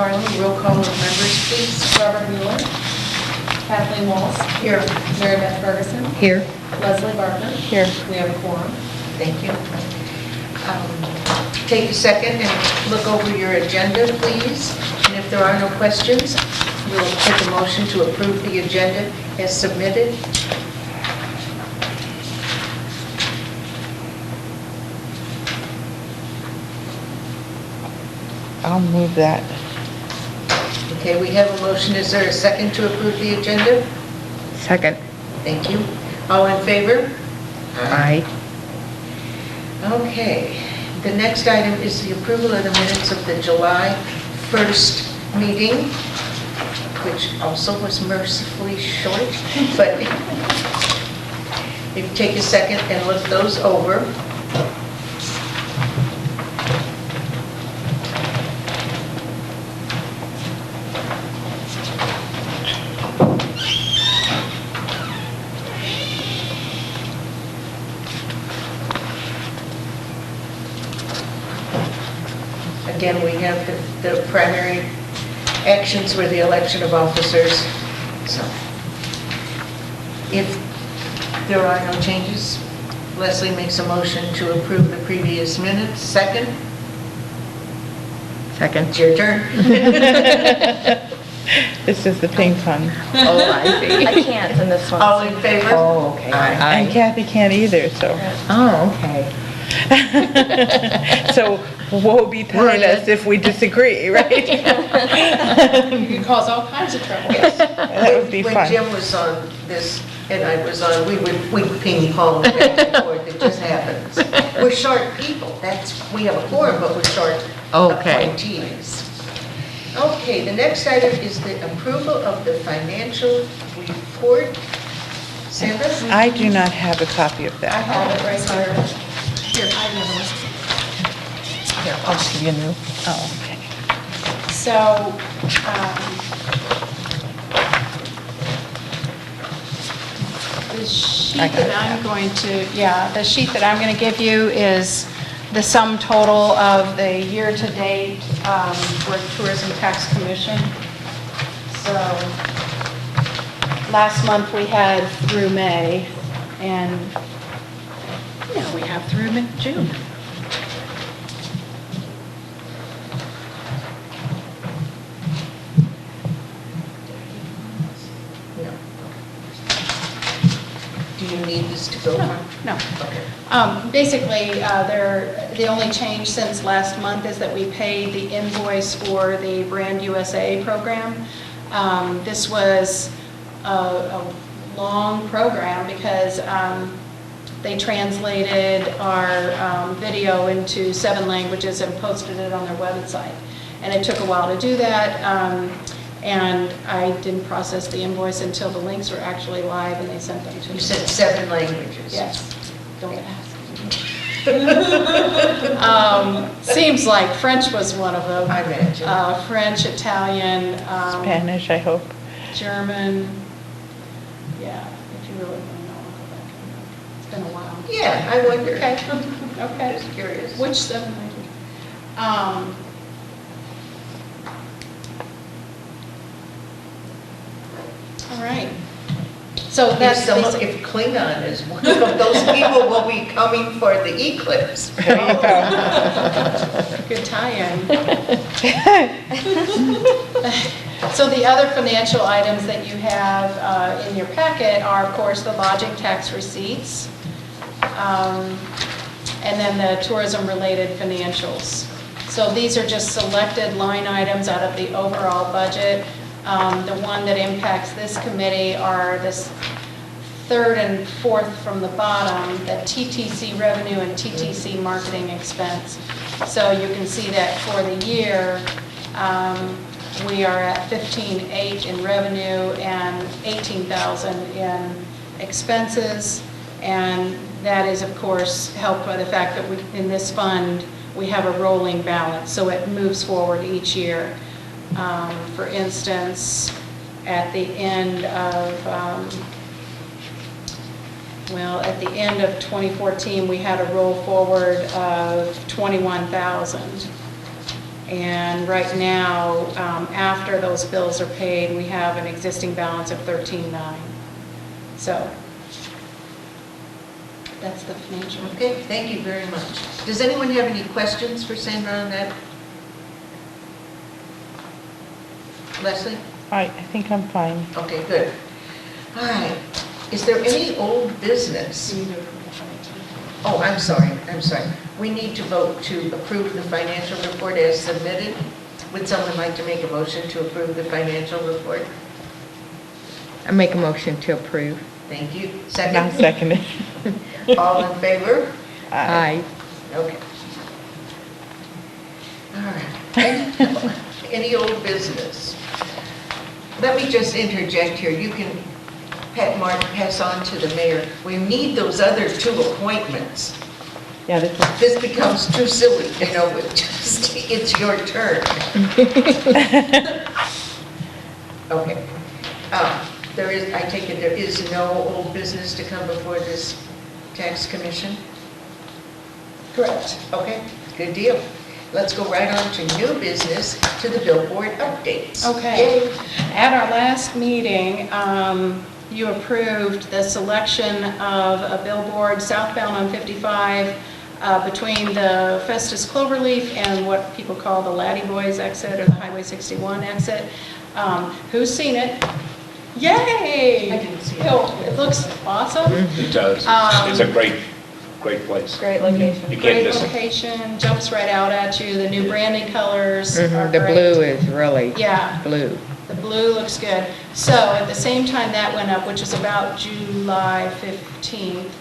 Carlin. Roll call of members, please. Robert Mueller. Kathleen Walsh. Here. Mary Beth Ferguson. Here. Leslie Barker. Here. We have a quorum. Thank you. Take a second and look over your agenda, please. And if there are no questions, we'll take a motion to approve the agenda as submitted. I'll move that. Okay, we have a motion. Is there a second to approve the agenda? Second. Thank you. All in favor? Aye. Okay. The next item is the approval of the minutes of the July 1st meeting, which also was mercifully short, but if you take a second and look those over. Again, we have the primary actions were the election of officers. So, if there are no changes, Leslie makes a motion to approve the previous minutes. Second? Second. It's your turn. This is the ping pong. Oh, I see. I can't in this one. All in favor? Oh, okay. Aye. And Kathy can't either, so. Oh, okay. So woe betide us if we disagree, right? You can cause all kinds of trouble. That would be When fun. Jim was on this and I was on, we would ping pong back and forth. It just happens. We're short people. We have a quorum, but we're short Okay. appointees. Okay, the next item is the approval of the financial report. Sandra? I do not have a copy of I that. have it right here. Here, I have another one. Here, I'll just give you a new. Oh, okay. So, the sheet I got that it, I'm yeah. going to, the sheet that I'm going to give you is the sum total of the year-to-date for Tourism Tax Commission. So, last month we had through May, and now we have through June. No. Do you need this to go on? No. Okay. Basically, the only change since last month is that we paid the invoice for the Brand USA program. This was a long program because they translated our video into 7 languages and posted it on their website. And it took a while to do that. And I didn't process the invoice until the links were actually live and they sent them to me. You said 7 languages. Yes, don't ask. Seems like French was one of them. I imagine. French, Italian, Spanish, I hope. German. Yeah, if you really want to know, I'll go back and look. It's been a while. Yeah, I wonder. Okay, okay. Just curious. Which 7 languages? All right. So that's basically. If Klingon is one of those people, will be coming for the eclipse. There you go. Good tie-in. So the other financial items that you have in your packet are, of course, the lodging tax receipts, and then the tourism-related financials. So these are just selected line items out of the overall budget. The one that impacts this committee are this 3rd and 4th from the bottom, the TTC revenue and TTC marketing expense. So you can see that for the year, we are at 15.8 in revenue and 18,000 in expenses. And that is, of course, helped by the fact that in this fund, we have a rolling balance, so it moves forward each year. For instance, at the end of, at the end of 2014, we had a roll forward of 21,000. And right now, after those bills are paid, we have an existing balance of 13.9. So that's the financial. Okay, thank you very much. Does anyone have any questions for Sandra on that? Leslie? I think I'm fine. Okay, good. All right. Is there any old business? Oh, I'm sorry. We need to vote to approve the financial report as submitted. Would someone like to make a motion to approve the financial report? I make a motion to approve. Thank you. Now Second? seconded. All in favor? Aye. Okay. All right. Any old business? Let me just interject here. You can, Pat Martin, pass on to the mayor. We need those other 2 appointments. Yeah, this is, This becomes too silly, you know, it's your turn. Okay. I take it there is no old business to come before this tax commission? Correct. Okay, good deal. Let's go right on to new business, to the billboard updates. Okay. Yay. At our last meeting, you approved the selection of a billboard southbound on 55 between the Festus Cloverleaf and what people call the Laddie Boys exit or the Highway 61 exit. Who's seen it? Yay! I didn't see it. It looks awesome. It does. It's a great place. Great location. You can't Great miss it. location, jumps right out at you. The new branding colors are Mhm, the great. blue is really Yeah. blue. The blue looks good. So at the same time that went up, which is about July 15th,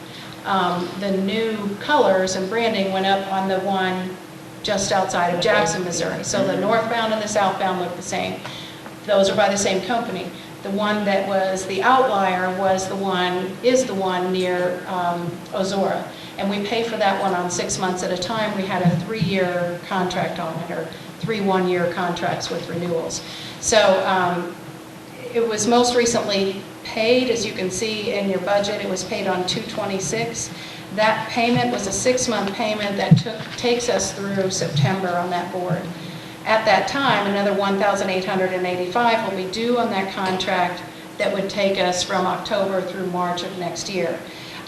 the new colors and branding went up on the one just outside of Jackson, Missouri. So the northbound and the southbound look the same. Those are by the same company. The one that was the outlier is the one near Ozora. And we pay for that one on 6 months at a time. We had a 3-year contract on it, or 3 one-year contracts with renewals. So it was most recently paid, as you can see in your budget, it was paid on 2/26. That payment was a 6-month payment that takes us through September on that board. At that time, another $1,885 will be due on that contract that would take us from October through March of next year.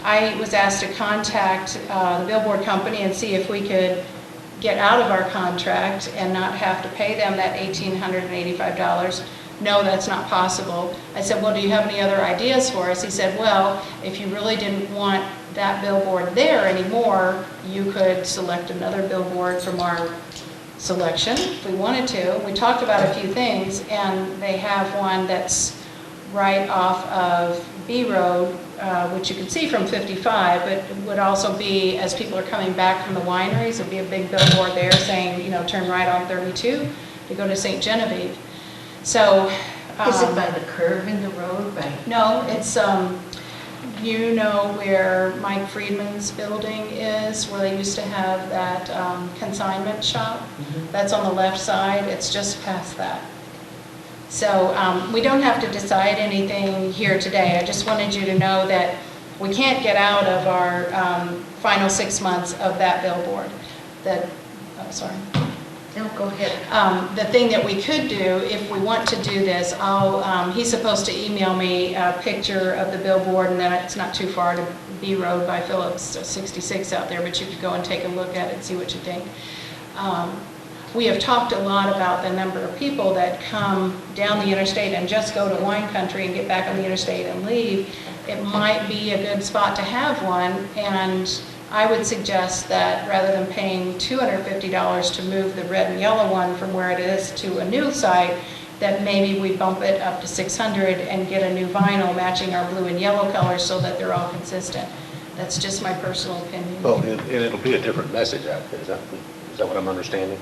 I was asked to contact the billboard company and see if we could get out of our contract and not have to pay them that $1,885. No, that's not possible. I said, well, do you have any other ideas for us? He said, well, if you really didn't want that billboard there anymore, you could select another billboard from our selection if we wanted to. We talked about a few things, and they have one that's right off of B Road, which you can see from 55, but it would also be, as people are coming back from the wineries, it'd be a big billboard there saying, you know, turn right on 32 to go to St. Genevieve. So, Is it by the curve in the road? no, it's, you know where Mike Friedman's building is, where they used to have that consignment shop? That's on the left side, it's just past that. So we don't have to decide anything here today. I just wanted you to know that we can't get out of our final 6 months of that billboard. Sorry. No, go ahead. The thing that we could do, if we want to do this, he's supposed to email me a picture of the billboard, and then it's not too far to B Road by Phillips 66 out there, but you could go and take a look at it and see what you think. We have talked a lot about the number of people that come down the interstate and just go to wine country and get back on the interstate and leave. It might be a good spot to have one, and I would suggest that rather than paying $250 to move the red and yellow one from where it is to a new site, that maybe we bump it up to $600 and get a new vinyl matching our blue and yellow colors so that they're all consistent. That's just my personal opinion. Well, and it'll be a different message out there. Is that what I'm understanding?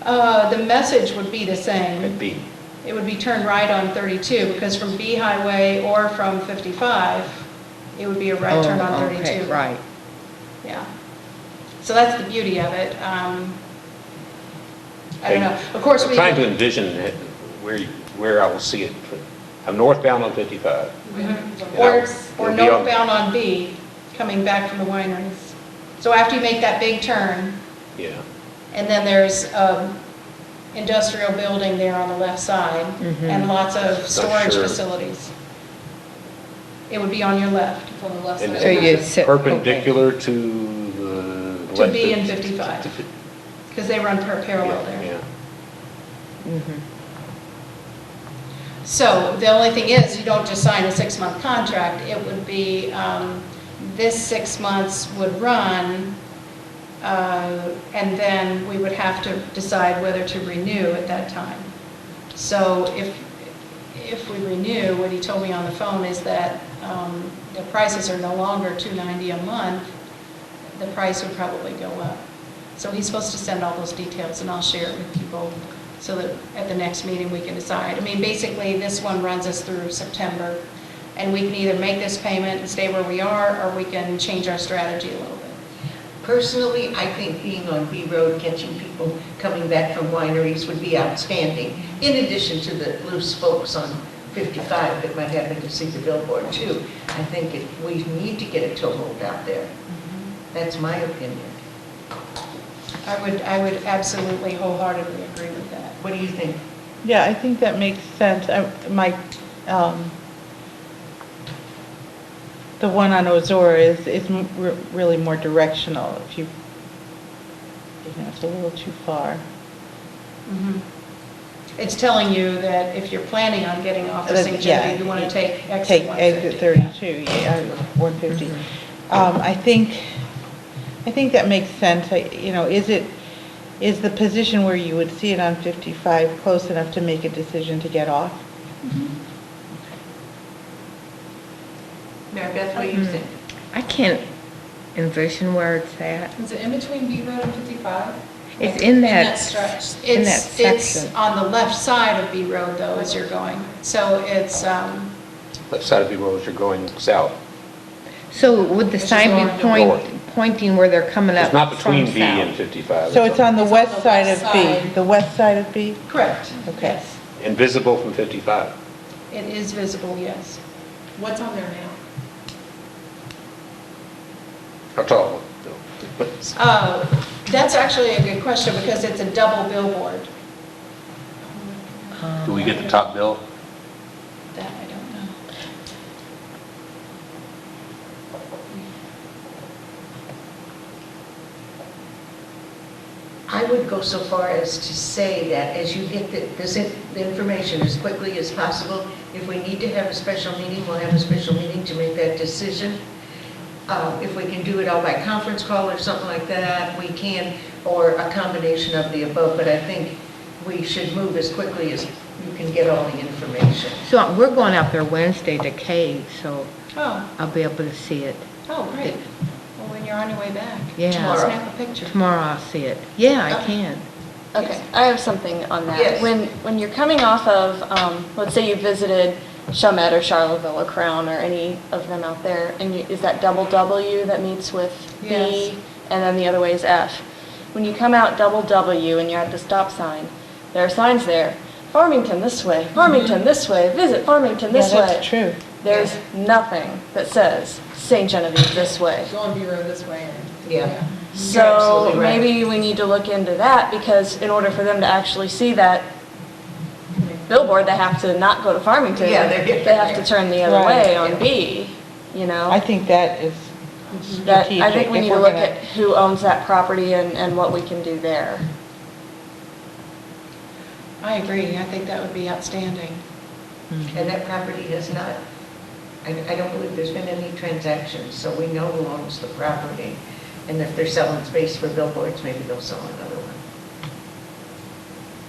The message would be the same. It'd be. It would be turned right on 32, because from B Highway or from 55, it would be a right turn on 32. Okay, right. Yeah. So that's the beauty of it. I don't know. Of course, I'm trying to envision it where I will see it. I'm northbound on 55. Or It'll be on- northbound on B, coming back from the wineries. So after you make that big turn, Yeah. And then there's industrial building there on the left side, and lots of storage sure. facilities. It would be on your left. It's on the left And side. So you is it sit- perpendicular to the... To left B of- and 55. Because they run parallel there. Yeah. So the only thing is, you don't just sign a 6-month contract. It would be, this 6 months would run, and then we would have to decide whether to renew at that time. So if we renew, what he told me on the phone is that the prices are no longer $290 a month. The price would probably go up. So he's supposed to send all those details, and I'll share it with you both, so that at the next meeting we can decide. I mean, basically, this one runs us through September, and we can either make this payment and stay where we are, or we can change our strategy a little bit. Personally, I think being on B Road, catching people coming back from wineries would be outstanding, in addition to the loose folks on 55 that might happen to see the billboard too. I think we need to get a toehold out there. That's my opinion. I would absolutely wholeheartedly agree with that. What do you think? Yeah, I think that makes sense. The one on Ozora is really more directional. If you know, it's a little too far. It's telling you that if you're planning on getting off of St. Yeah, Genevieve, you want to take exit Take 150. exit 32, yeah, 150. I think that makes sense. You know, is the position where you would see it on 55 close enough to make a decision to get off? Mary Beth, what do you think? I can't envision where it's at. Is it in between B Road and 55? It's in that, that stretch. in that It's section. on the left side of B Road, though, as you're going. So it's, Left side of the road as you're going south. So would the Which is sign going be north. pointing where they're coming up It's not from between B and south? 55. So it's on the It's on west the side west of B? side. The west side of B? correct. Okay. Yes. Invisible from 55. It is visible, yes. What's on there now? How tall? That's actually a good question, because it's a double billboard. Do we get the top bill? That I don't know. I would go so far as to say that as you get the information as quickly as possible, if we need to have a special meeting, we'll have a special meeting to make that decision. If we can do it all by conference call or something like that, we can, or a combination of the above, but I think we should move as quickly as you can get all the information. So we're going out there Wednesday to Cave, so Oh, I'll be able to see it. oh, great. Well, when you're on your way back. Yeah. Tomorrow. Snap a picture. Tomorrow I'll see it. Yeah, I can. Okay, I have something on that. Yes. When you're coming off of, let's say you visited Chalmette or Charlottesville or Crown or any of them out there, and is that double W that meets with B, Yes. and then the other way is F? When you come out double W and you're at the stop sign, there are signs there, Farmington this way, Farmington this way, visit Farmington this Yeah, way. that's true. There's nothing that says St. Genevieve this way. Go on B Road this way. Yeah. You're So absolutely right. maybe we need to look into that, because in order for them to actually see that billboard, they have to not go to Farmington. Yeah, they're They have to turn the other Right. way on B, you know? I think that is That, strategic. I think we if need to we're look gonna- at who owns that property and what we can do there. I agree. I think that would be outstanding. And that property has not, I don't believe there's been any transactions, so we know who owns the property. And if they're selling space for billboards, maybe they'll sell another one.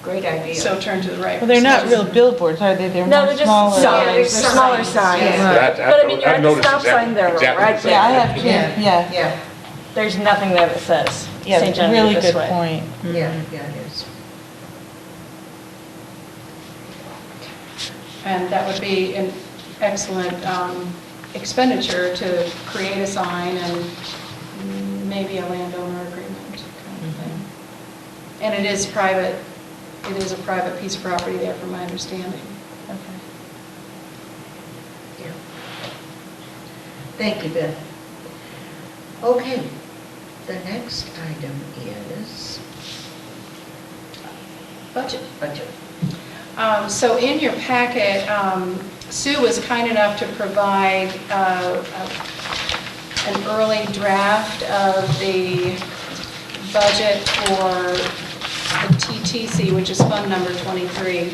Great idea. So turn to the right. Well, they're not real billboards, are they? They're No, more they're just smaller. signs, Yeah, they're they're smaller signs, signs. yeah. But I mean, you're I've at the noticed stop sign there, exactly right the same Yeah, I there. have too, Yeah. yeah. Yeah, There's nothing there that says Yeah, St. that's a really Genevieve this good way. point. yeah, yeah, it is. And that would be an excellent expenditure to create a sign and maybe a landowner agreement kind of thing. And it is private, it is a private piece of property there, from my understanding. Okay. Yeah. Thank you, Beth. Okay, the next item is Budget. Budget. So in your packet, Sue was kind enough to provide an early draft of the budget for the TTC, which is Fund Number 23.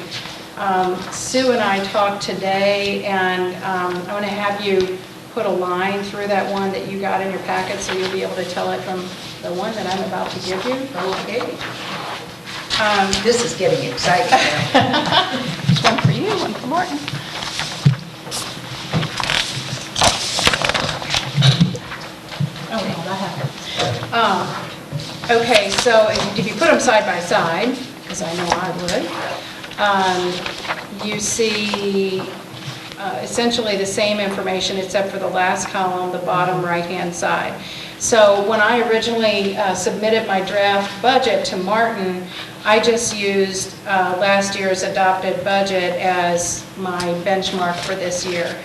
Sue and I talked today, and I'm going to have you put a line through that one that you got in your packet, so you'll be able to tell it from the one that I'm about to give you. Okay. This is getting exciting now. There's one for you, one for Martin. Oh, no, that happened. Okay, so if you put them side by side, because I know I would, you see essentially the same information except for the last column, the bottom right-hand side. So when I originally submitted my draft budget to Martin, I just used last year's adopted budget as my benchmark for this year.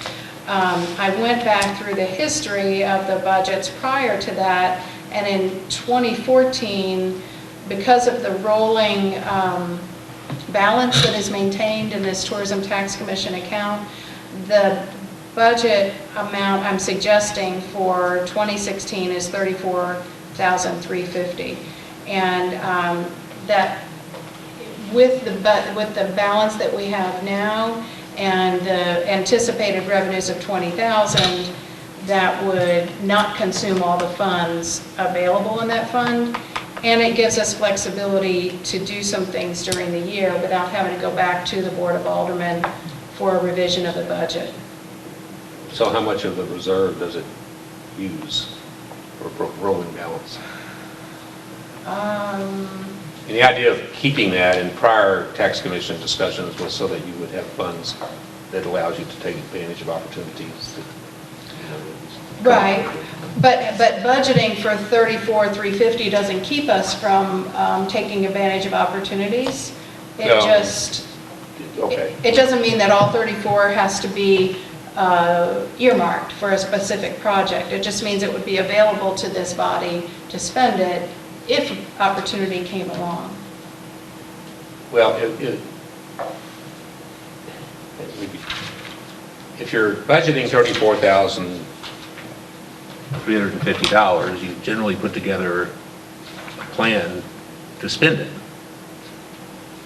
I went back through the history of the budgets prior to that, and in 2014, because of the rolling balance that is maintained in this Tourism Tax Commission account, the budget amount I'm suggesting for 2016 is $34,350, and that with the balance that we have now and the anticipated revenues of 20,000, that would not consume all the funds available in that fund, and it gives us flexibility to do some things during the year without having to go back to the Board of Aldermen for a revision of the budget. So how much of the reserve does it use for rolling balance? And the idea of keeping that in prior tax commission discussions was so that you would have funds that allows you to take advantage of opportunities. Right, but budgeting for 34,350 doesn't keep us from taking advantage of opportunities. It No. just, Okay. it doesn't mean that all 34 has to be earmarked for a specific project. It just means it would be available to this body to spend it if opportunity came along. Well, if you're budgeting $34,350, you generally put together a plan to spend it.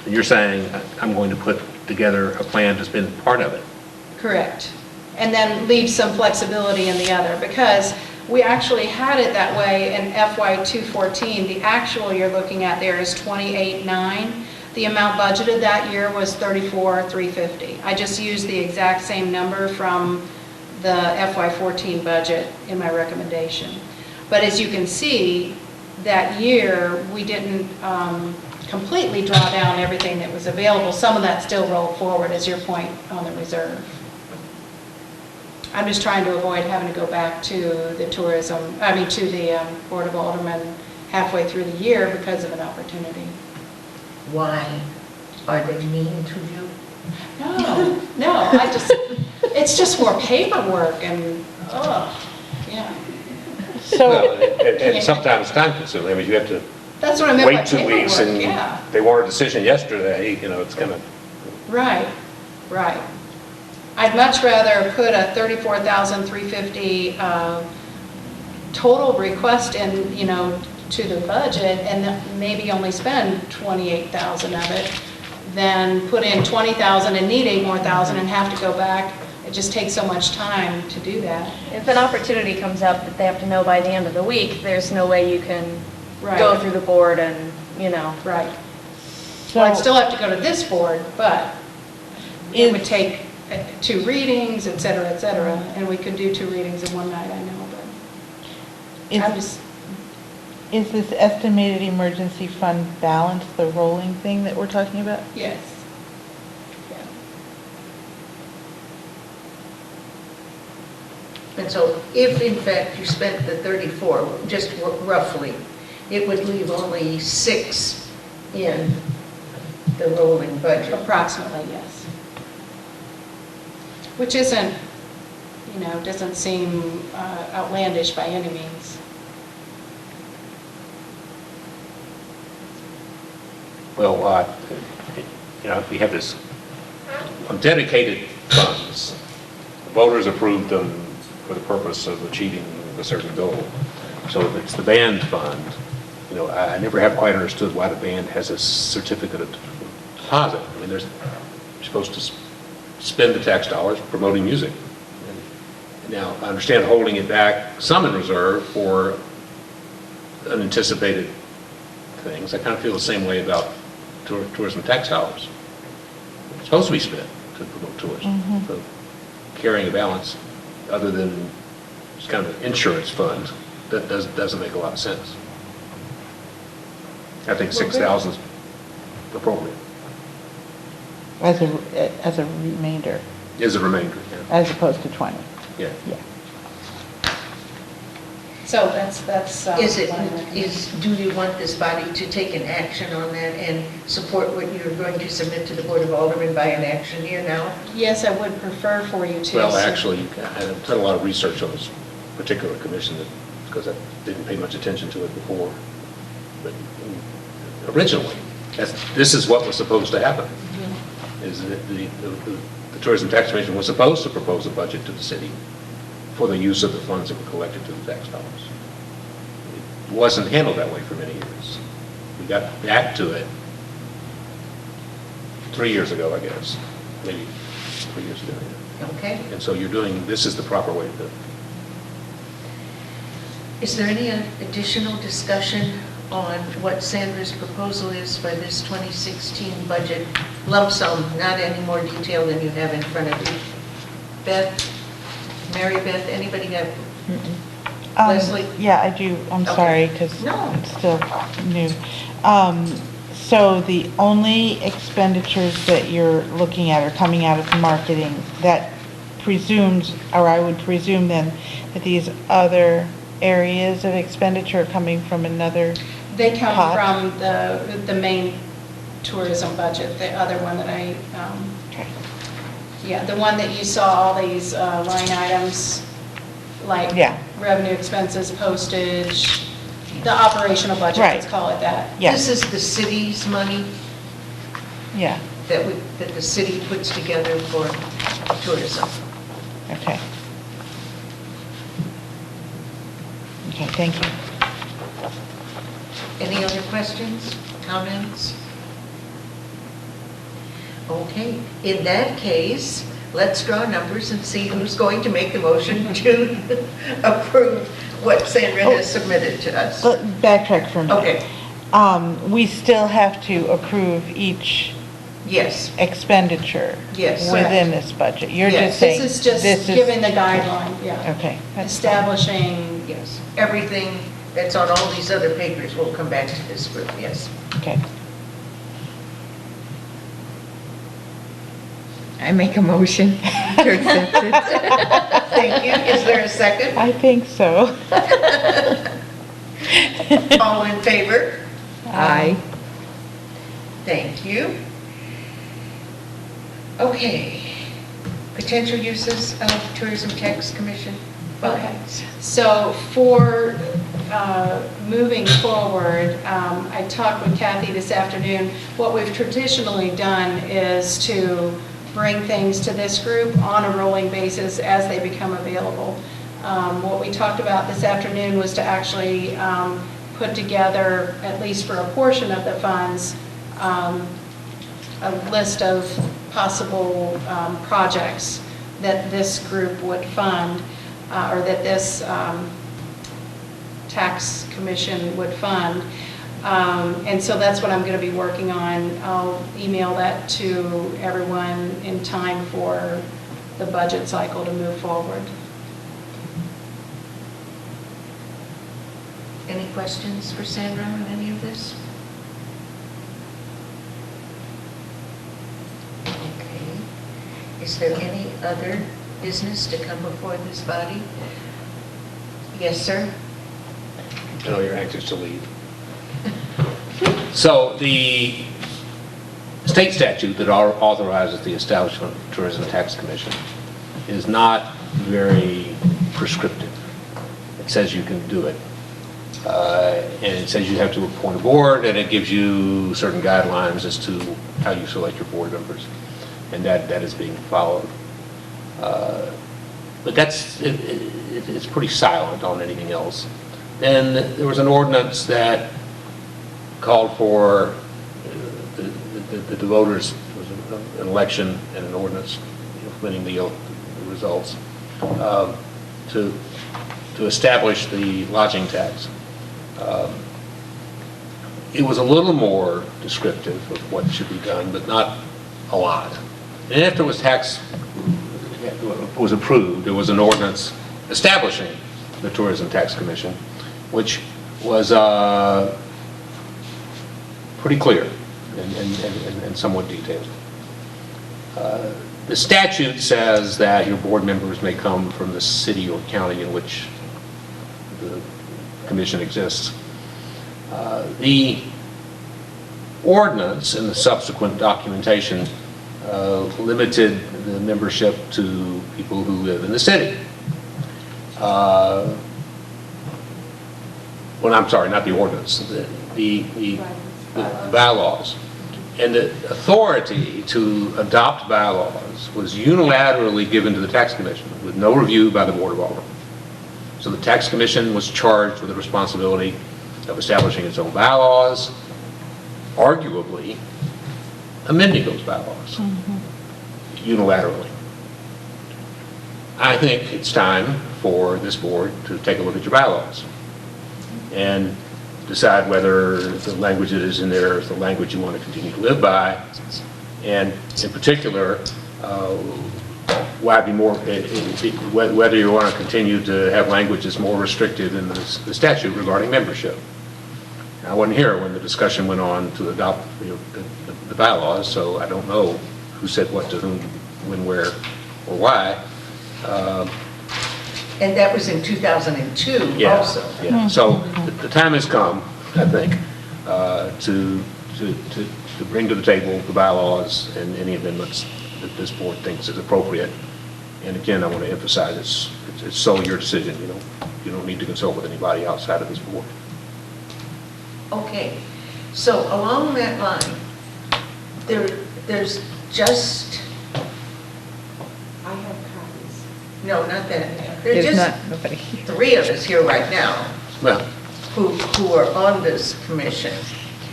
And you're saying, I'm going to put together a plan to spend part of it. Correct. And then leave some flexibility in the other, because we actually had it that way in FY 214. The actual you're looking at there is 28,900. The amount budgeted that year was 34,350. I just used the exact same number from the FY 14 budget in my recommendation. But as you can see, that year we didn't completely draw down everything that was available. Some of that still rolled forward, as your point on the reserve. I'm just trying to avoid having to go back to the Board of Aldermen halfway through the year because of an opportunity. Why? Are they mean to you? No, it's just more paperwork and, yeah. So, Well, and sometimes time consuming. I mean, you have to That's what I meant by wait 2 weeks paperwork, and yeah. they want a decision yesterday, it's kind of. Right. I'd much rather put a 34,350 total request in, to the budget and maybe only spend 28,000 of it than put in 20,000 and need 8 more thousand and have to go back. It just takes so much time to do that. If an opportunity comes up that they have to know by the end of the week, there's no way you can go through the board and, Right. so Well, I'd still have to go to this board, but it would take 2 readings, et cetera, and we could do 2 readings in one night, I know, but I'm just, is this estimated emergency fund balance the rolling thing that we're talking about? yes. Yeah. And so if in fact you spent the 34, just roughly, it would leave only 6 in the rolling budget. Approximately, yes. Which isn't, doesn't seem outlandish by any means. Well, we have this, on dedicated funds, the voters approved them for the purpose of achieving a certain goal. So if it's the band fund, I never have quite understood why the band has a certificate of deposit. I mean, you're supposed to spend the tax dollars promoting music. Now, I understand holding it back, some in reserve for unanticipated things. I kind of feel the same way about tourism tax dollars. It's supposed to be spent to promote tourism. So carrying a balance other than just kind of an insurance fund, that doesn't make a lot of sense. I think 6,000 is appropriate. As a remainder, Is a remainder, yeah. as opposed to 20. Yeah. Yeah. So that's. Do you want this body to take an action on that and support what you're going to submit to the Board of Aldermen by an action here now? Yes, I would prefer for you to. Well, actually, I've done a lot of research on this particular commission because I didn't pay much attention to it before. But originally, this is what was supposed to happen. Is that the Tourism Tax Commission was supposed to propose a budget to the city for the use of the funds that were collected to the tax dollars. It wasn't handled that way for many years. We got back to it 3 years ago, I guess, maybe 3 years ago. Okay. And so this is the proper way to do it. Is there any additional discussion on what Sandra's proposal is for this 2016 budget lump sum, not any more detail than you have in front of you? Beth, Mary Beth, anybody have? Leslie? Yeah, I do. I'm Okay. sorry, because No. it's still new. So the only expenditures that you're looking at are coming out of marketing. That presumes, or I would presume then, that these other areas of expenditure are coming from another They come pot? from the main tourism budget, the other one that Okay. yeah, the one that you saw, all these line items, like Yeah. revenue expenses, postage, the operational budget, let's Right. call it that. Yeah, This is the city's money yeah, that the city puts together for tourism. okay. Okay, thank you. Any other questions, comments? Okay, in that case, let's draw numbers and see who's going to make the motion to approve what Sandra has submitted to us. Backtrack for a minute. Okay, We still have to approve each yes, expenditure Yes. within this budget. You're Yes. just saying. This is just giving the guideline, yeah. Okay. that's fine. Establishing, yes. Everything that's on all these other papers will come back to this group, yes. Okay. I make a motion to accept it. Thank you. Is there a second? I think so. All in favor? Aye. Thank you. Okay. Potential uses of Tourism Tax Commission funds. so for moving forward, I talked with Kathy this afternoon. What we've traditionally done is to bring things to this group on a rolling basis as they become available. What we talked about this afternoon was to actually put together, at least for a portion of the funds, a list of possible projects that this group would fund, or that this tax commission would fund. And so that's what I'm going to be working on. I'll email that to everyone in time for the budget cycle to move forward. Any questions for Sandra on any of this? Okay. Is there any other business to come before this body? Yes, sir? I know you're anxious to leave. So the state statute that authorizes the establishment of the Tourism Tax Commission is not very prescriptive. It says you can do it. And it says you have to appoint a board, and it gives you certain guidelines as to how you select your board members. And that is being followed. But it's pretty silent on anything else. Then there was an ordinance that called for the voters, was an election and an ordinance implementing the results, to establish the lodging tax. It was a little more descriptive of what should be done, but not a lot. And after was approved, there was an ordinance establishing the Tourism Tax Commission, which was pretty clear and somewhat detailed. The statute says that your board members may come from the city or county in which the commission exists. The ordinance and the subsequent documentation limited the membership to people who live in the city. Well, I'm sorry, not the ordinance, the bylaws. And the authority to adopt bylaws was unilaterally given to the Tax Commission with no review by the Board of Aldermen. So the Tax Commission was charged with the responsibility of establishing its own bylaws, arguably amending those bylaws unilaterally. I think it's time for this board to take a look at your bylaws and decide whether the language that is in there is the language you want to continue to live by, and in particular, why be more, whether you want to continue to have language that's more restrictive than the statute regarding membership. I wasn't here when the discussion went on to adopt the bylaws, so I don't know who said what to whom, when, where, or why. And that was in 2002 Yeah, also. yeah. So the time has come, I think, to bring to the table the bylaws and any amendments that this board thinks is appropriate. And again, I want to emphasize it's solely your decision. You don't need to consult with anybody outside of this board. Okay, so along that line, there's just, I have copies. no, not that. There's There's just not, nobody here. 3 of us here right now Well, who are on this commission.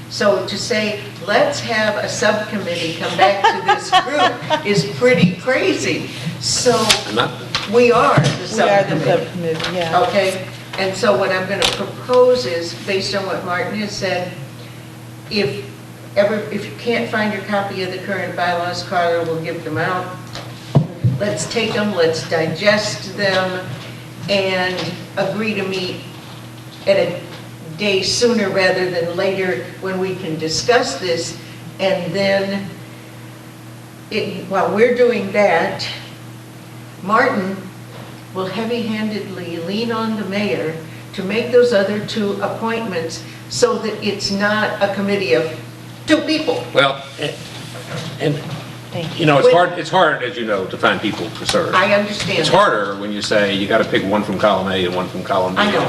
So to say, let's have a subcommittee come back to this group is pretty crazy. So I'm not, we are the We are the subcommittee. subcommittee, yeah. Okay, and so what I'm going to propose is, based on what Martin has said, if you can't find your copy of the current bylaws, Carla will give them out. Let's take them, let's digest them, and agree to meet at a day sooner rather than later when we can discuss this. And then, while we're doing that, Martin will heavy-handedly lean on the mayor to make those other 2 appointments so that it's not a committee of 2 people. well, and Thank you know, it's hard, as you know, to find people to serve. I understand. It's harder when you say you got to pick one from column A and one from column B. I know,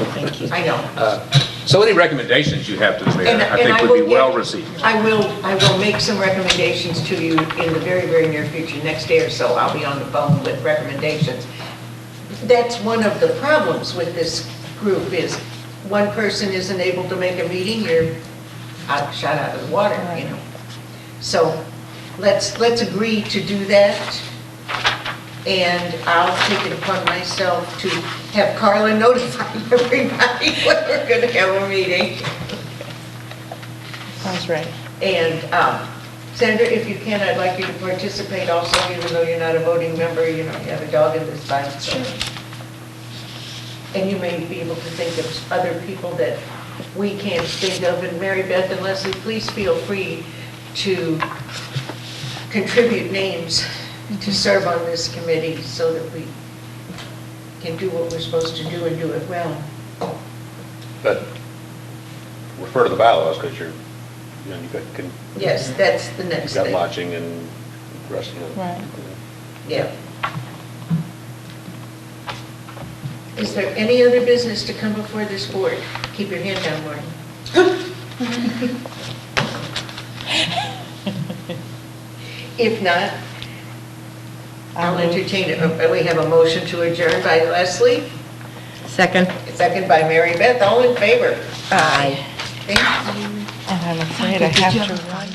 I know. So any recommendations you have to the mayor, And I think would will be well get- received. I will make some recommendations to you in the very, very near future. Next day or so, I'll be on the phone with recommendations. That's one of the problems with this group is one person isn't able to make a meeting, you're shot out of the water, you know. So let's agree to do that. And I'll take it upon myself to have Carla notify everybody when we're going to have a meeting. Sounds right. And Sandra, if you can, I'd like you to participate also, even though you're not a voting member, you have a dog in this fight. So. And you may be able to think of other people that we can't think of. And Mary Beth and Leslie, please feel free to contribute names to serve on this committee so that we can do what we're supposed to do and do it well. But refer to the bylaws because you can. Yes, that's the next You've got thing. lodging and the rest of it. Right. Yeah. Is there any other business to come before this board? Keep your hand down, Martin. If not, I'll entertain it. We have a motion to adjourn by Leslie, Second? second by Mary Beth. All in favor? Aye. Thank you. And I'm afraid I have to run.